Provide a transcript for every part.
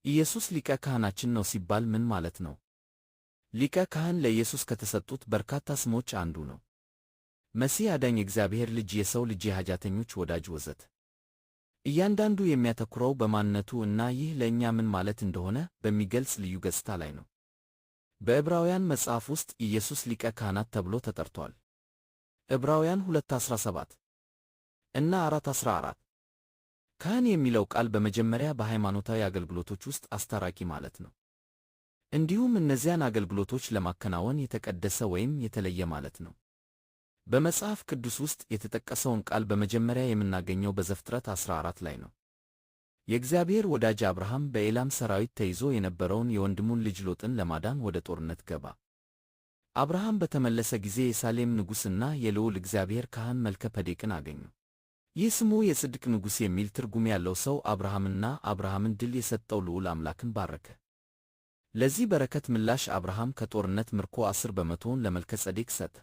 ኢየሱስ ሊቀ ካህናችን ነው ሲባል ምን ማለት ነው? ሊቀ ካህን ለኢየሱስ ከተሰጡት በርካታ ስሞች አንዱ ነው። መሲህ፣ አዳኝ፣ እግዚአብሔር ልጅ፣ የሰው ልጅ፣ የኃጢአተኞች ወዳጅ ወዘተ። እያንዳንዱ የሚያተኩረው በማንነቱ እና ይህ ለእኛ ምን ማለት እንደሆነ በሚገልጽ ልዩ ገጽታ ላይ ነው። በዕብራውያን መጽሐፍ ውስጥ ኢየሱስ ሊቀ ካህናት ተብሎ ተጠርቷል። ዕብራውያን 2:17 እና 4:14። ካህን የሚለው ቃል በመጀመሪያ በሃይማኖታዊ አገልግሎቶች ውስጥ አስታራቂ ማለት ነው። እንዲሁም እነዚያን አገልግሎቶች ለማከናወን የተቀደሰ ወይም የተለየ ማለት ነው። በመጽሐፍ ቅዱስ ውስጥ የተጠቀሰውን ቃል በመጀመሪያ የምናገኘው በዘፍጥረት 14 ላይ ነው። የእግዚአብሔር ወዳጅ አብርሃም በኤላም ሰራዊት ተይዞ የነበረውን የወንድሙን ልጅ ሎጥን ለማዳን ወደ ጦርነት ገባ። አብርሃም በተመለሰ ጊዜ የሳሌም ንጉሥና የልዑል እግዚአብሔር ካህን መልከ ጼዴቅን አገኙ። ይህ ስሙ የጽድቅ ንጉሥ የሚል ትርጉም ያለው ሰው አብርሃምንና አብርሃምን ድል የሰጠው ልዑል አምላክን ባረከ። ለዚህ በረከት ምላሽ አብርሃም ከጦርነት ምርኮ 10 በመቶውን ለመልከ ጼዴቅ ሰጠ።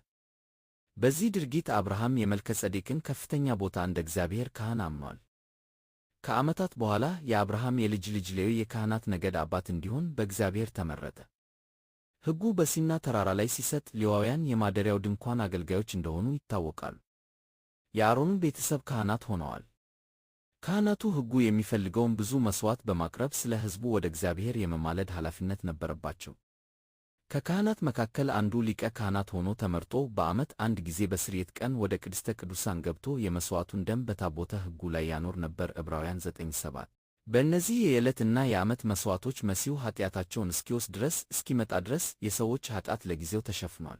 በዚህ ድርጊት አብርሃም የመልከ ጼዴቅን ከፍተኛ ቦታ እንደ እግዚአብሔር ካህን አምኗል። ከዓመታት በኋላ የአብርሃም የልጅ ልጅ ሌዊ የካህናት ነገድ አባት እንዲሆን በእግዚአብሔር ተመረጠ። ሕጉ በሲና ተራራ ላይ ሲሰጥ ሌዋውያን የማደሪያው ድንኳን አገልጋዮች እንደሆኑ ይታወቃሉ። የአሮን ቤተሰብ ካህናት ሆነዋል። ካህናቱ ሕጉ የሚፈልገውን ብዙ መሥዋዕት በማቅረብ ስለ ሕዝቡ ወደ እግዚአብሔር የመማለድ ኃላፊነት ነበረባቸው። ከካህናት መካከል አንዱ ሊቀ ካህናት ሆኖ ተመርጦ በዓመት አንድ ጊዜ በስርየት ቀን ወደ ቅድስተ ቅዱሳን ገብቶ የመሥዋዕቱን ደም በታቦተ ሕጉ ላይ ያኖር ነበር። ዕብራውያን 9:7። በእነዚህ የዕለትና የዓመት መሥዋዕቶች መሲሁ ኃጢአታቸውን እስኪወስድ ድረስ እስኪመጣ ድረስ የሰዎች ኃጢአት ለጊዜው ተሸፍኗል።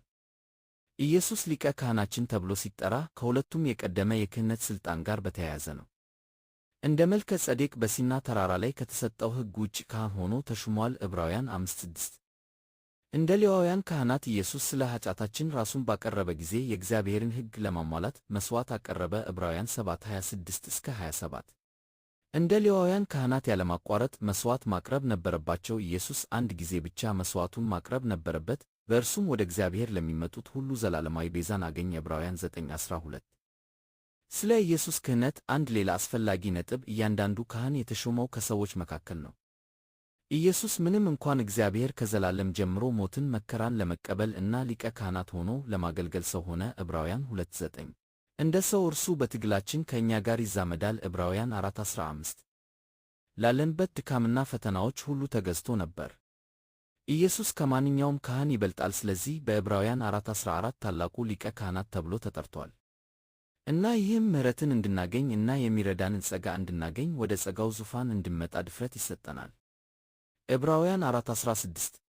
ኢየሱስ ሊቀ ካህናችን ተብሎ ሲጠራ ከሁለቱም የቀደመ የክህነት ሥልጣን ጋር በተያያዘ ነው። እንደ መልከ ጼዴቅ በሲና ተራራ ላይ ከተሰጠው ሕግ ውጭ ካህን ሆኖ ተሹሟል። ዕብራውያን 5:6። እንደ ሌዋውያን ካህናት ኢየሱስ ስለ ኃጢአታችን ራሱን ባቀረበ ጊዜ የእግዚአብሔርን ሕግ ለማሟላት መሥዋዕት አቀረበ። ዕብራውያን 7:26-27። እንደ ሌዋውያን ካህናት ያለማቋረጥ መሥዋዕት ማቅረብ ነበረባቸው። ኢየሱስ አንድ ጊዜ ብቻ መሥዋዕቱን ማቅረብ ነበረበት። በእርሱም ወደ እግዚአብሔር ለሚመጡት ሁሉ ዘላለማዊ ቤዛን አገኘ። ዕብራውያን 9:12። ስለ ኢየሱስ ክህነት አንድ ሌላ አስፈላጊ ነጥብ እያንዳንዱ ካህን የተሾመው ከሰዎች መካከል ነው። ኢየሱስ ምንም እንኳን እግዚአብሔር ከዘላለም ጀምሮ ሞትን፣ መከራን ለመቀበል እና ሊቀ ካህናት ሆኖ ለማገልገል ሰው ሆነ። ዕብራውያን 2:9። እንደ ሰው እርሱ በትግላችን ከእኛ ጋር ይዛመዳል። ዕብራውያን 4:15። ላለንበት ድካምና ፈተናዎች ሁሉ ተገዝቶ ነበር። ኢየሱስ ከማንኛውም ካህን ይበልጣል። ስለዚህ በዕብራውያን 4:14 ታላቁ ሊቀ ካህናት ተብሎ ተጠርቷል። እና ይህም ምሕረትን እንድናገኝ እና የሚረዳንን ጸጋ እንድናገኝ ወደ ጸጋው ዙፋን እንድንመጣ ድፍረት ይሰጠናል። ዕብራውያን 4:16